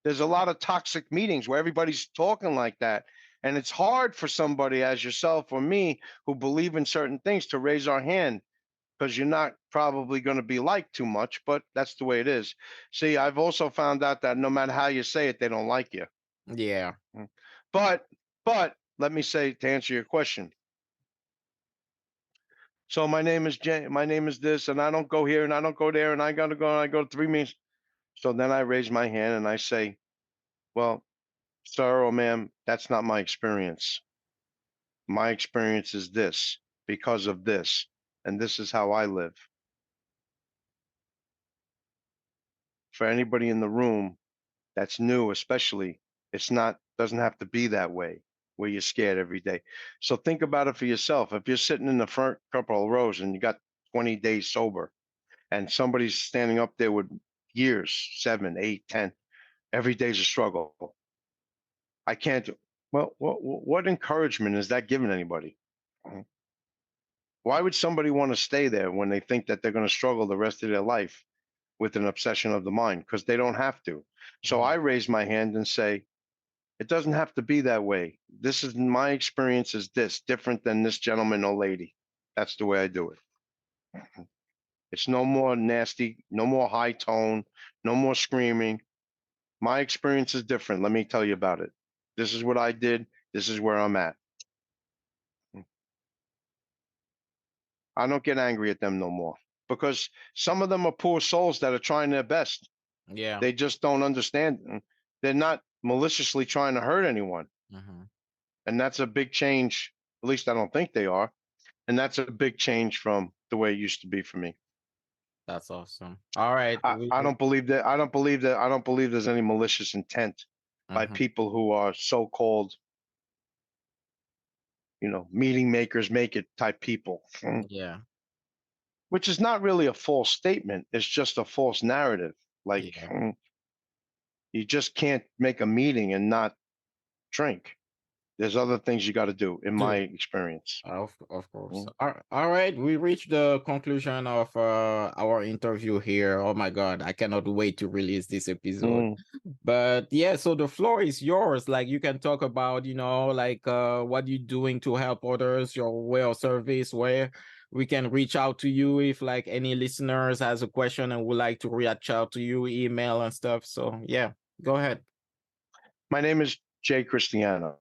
There's a lot of toxic meetings where everybody's talking like that. And it's hard for somebody as yourself or me who believe in certain things to raise our hand because you're not probably going to be liked too much, but that's the way it is. See, I've also found out that no matter how you say it, they don't like you. Yeah. Mm. But let me say to answer your question. So my name is Jay, my name is this, and I don't go here and I don't go there, and I gotta go and I go to 3 meetings. So then I raise my hand and I say, well, sir or ma'am, that's not my experience. My experience is this because of this, and this is how I live. For anybody in the room that's new, especially It's not, doesn't have to be that way where you're scared every day. So think about it for yourself. If you're sitting in the front couple of rows and you got 20 days sober and somebody's standing up there with years, 7, 8, 10, every day's a struggle. I can't, well, what encouragement is that giving anybody? Why would somebody want to stay there when they think that they're going to struggle the rest of their life with an obsession of the mind? Because they don't have to. So I Mhm. raise my hand and say, it doesn't have to be that way. This is my experience is this different than this gentleman or lady. That's the way I do it. It's no more nasty, no more high tone, no more screaming. My experience is different. Let me tell you about it. This is what I did. This is where I'm at. I don't get angry at them no more because some of them are poor souls that are trying their best. Yeah. They just don't understand. They're not maliciously trying to hurt anyone. Hmm. And that's a big change. At least I don't think they are. And that's a big change from the way it used to be for me. That's awesome. All right. I don't believe that. I don't believe that. I don't believe there's any malicious intent by Mhm. people who are so-called, meeting makers make it type people, Yeah. which is not really a false statement. It's just a false narrative. Like Yeah. you just can't make a meeting and not drink. There's other things you got to do, in my Do. experience. Of course. Mm, All right, we reached the conclusion of our interview here. Oh my God, I cannot wait to release this episode. mm. But yeah, so the floor is yours. Like you can talk about, like what you're doing to help others, your way of service, where we can reach out to you if like any listeners has a question and would like to reach out to you, email and stuff. So yeah, go ahead. My name is Jay Cristiano.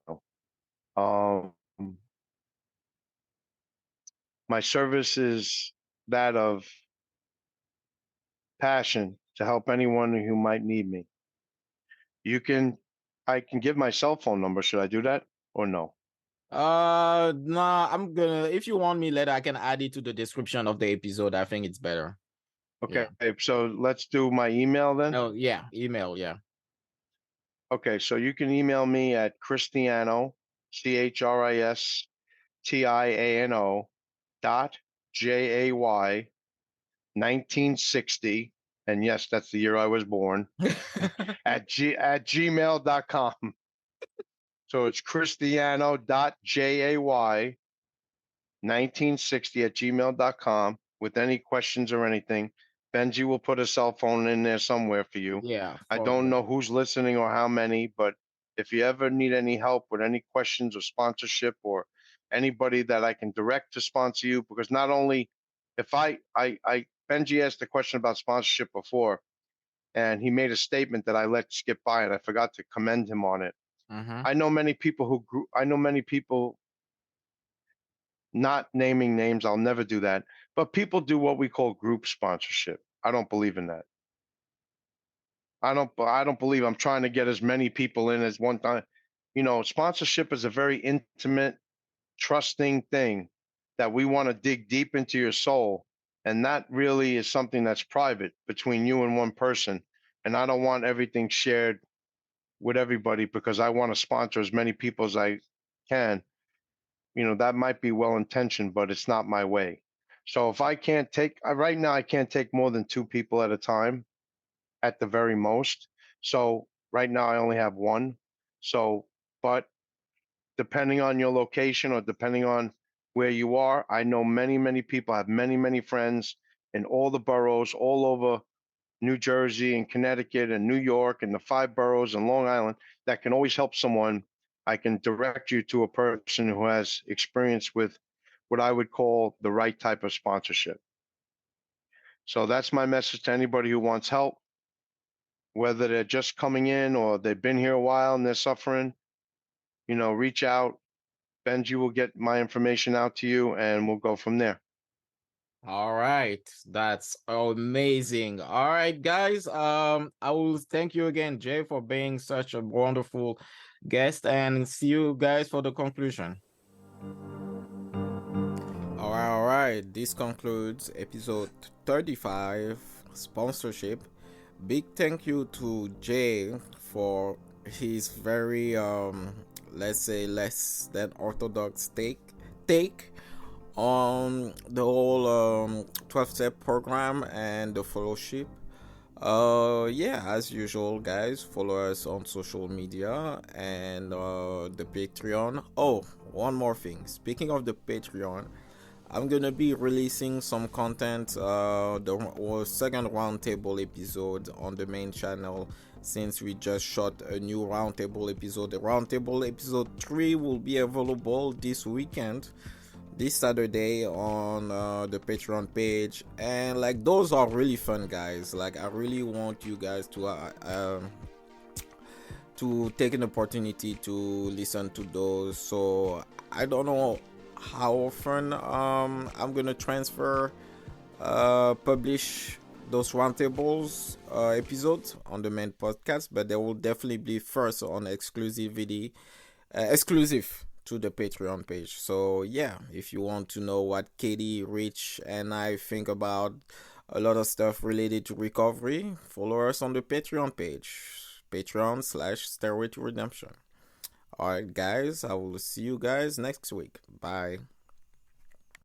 Um, my service is that of passion to help anyone who might need me. You can, I can give my cell phone number. Should I do that or no? Nah, I'm gonna, if you want me later, I can add it to the description of the episode. I think it's better. Okay, Yeah. so let's do my email then. Oh, yeah. Email. Yeah. Okay, so you can email me at Cristiano, Christiano dot JAY 1960, and yes, that's the year I was born, at gmail.com. So it's Cristiano dot JAY 1960 at gmail.com with any questions or anything. Benji will put a cell phone in there somewhere for you. Yeah. I For don't the, know who's listening or how many, but if you ever need any help with any questions or sponsorship or anybody that I can direct to sponsor you, because not only if Benji asked a question about sponsorship before, and he made a statement that I let skip by, and I forgot to commend him on it. mm-hmm. I know many people, not naming names, I'll never do that. But people do what we call group sponsorship. I don't believe in that. I don't believe I'm trying to get as many people in as one time. Sponsorship is a very intimate, trusting thing that we want to dig deep into your soul. And that really is something that's private between you and one person. And I don't want everything shared with everybody because I want to sponsor as many people as I can. That might be well intentioned, but it's not my way. So if I can't take, right now, I can't take more than two people at a time at the very most. So right now, I only have one. So, but depending on your location or depending on where you are, I know many, many people, have many, many friends in all the boroughs all over New Jersey and Connecticut and New York and the five boroughs and Long Island that can always help someone. I can direct you to a person who has experience with what I would call the right type of sponsorship. So that's my message to anybody who wants help, whether they're just coming in or they've been here a while and they're suffering. Reach out. Benji will get my information out to you and we'll go from there. All right. That's amazing. All right, guys. I will thank you again, Jay, for being such a wonderful guest, and see you guys for the conclusion. All right. This concludes episode 35, sponsorship. Big thank you to Jay for his very let's say less than orthodox take on the whole 12 step program and the fellowship. Yeah, as usual, guys, follow us on social media and the Patreon. Oh, one more thing. Speaking of the Patreon, I'm gonna be releasing some content, the second roundtable episode on the main channel since we just shot a new roundtable episode. The roundtable episode 3 will be available this weekend, this Saturday on the Patreon page, and like those are really fun, guys. Like I really want you guys to take an opportunity to listen to those. So I don't know how often I'm gonna transfer publish those roundtables episodes on the main podcast, but they will definitely be first on exclusive to the Patreon page. So yeah, if you want to know what Katie, Rich, and I think about a lot of stuff related to recovery, follow us on the Patreon page, Patreon/Stairway to Redemption. All right, guys, I will see you guys next week. Bye.